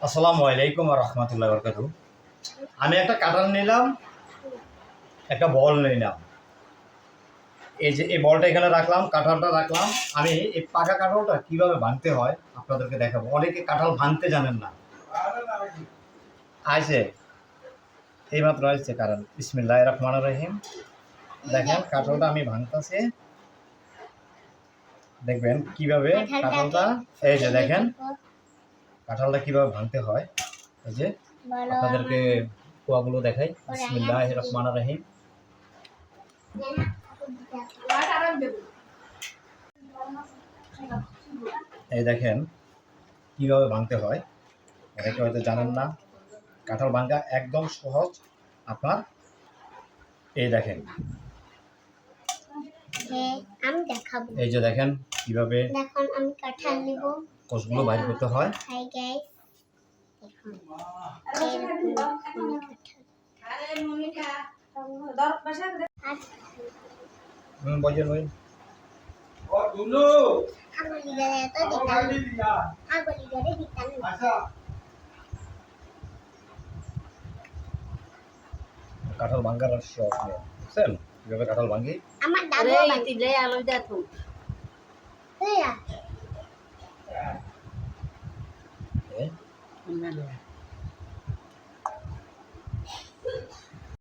আসসালামু আলাইকুম ওয়া রাহমাতুল্লাহি ওয়া বারাকাতুহু। আমি একটা কাঁঠাল নিলাম, একটা বল নিলাম। এই যে এই বলটা এখানে রাখলাম, কাঁঠালটা রাখলাম। আমি এই পাকা কাঁঠালটা কীভাবে ভাঙতে হয় আপনাদেরকে দেখাবো। অনেকে কাঁঠাল ভাঙতে জানেন না। আইছে, এইমাত্র আসছে কারণ বিসমিল্লাহির রহমানির রহিম। দেখেন কাঁঠালটা আমি ভাঙতেছি, দেখবেন কিভাবে কাঁঠালটা। এই যে দেখেন কাঁঠালটা কিভাবে ভাঙতে হয়। এই যে আপনাদেরকে কোয়াগুলো দেখাই। বিসমিল্লাহির রহমানির রহিম। এই দেখেন কিভাবে ভাঙতে হয়, অনেকে হয়তো জানেন না। কাঁঠাল ভাঙা একদম সহজ আপনার। এই দেখেন, আমি দেখাবো। এই যে দেখেন কিভাবে দেখুন আমি কাঁঠাল নিব, কোষগুলো বাইর করতে হয়। হাই গাইস, দেখুন বজন ওই কাঁঠাল ভাঙ্গার শখ নিয়ে বুঝছেন কিভাবে কাঁঠাল ভাঙি। আমার দাদু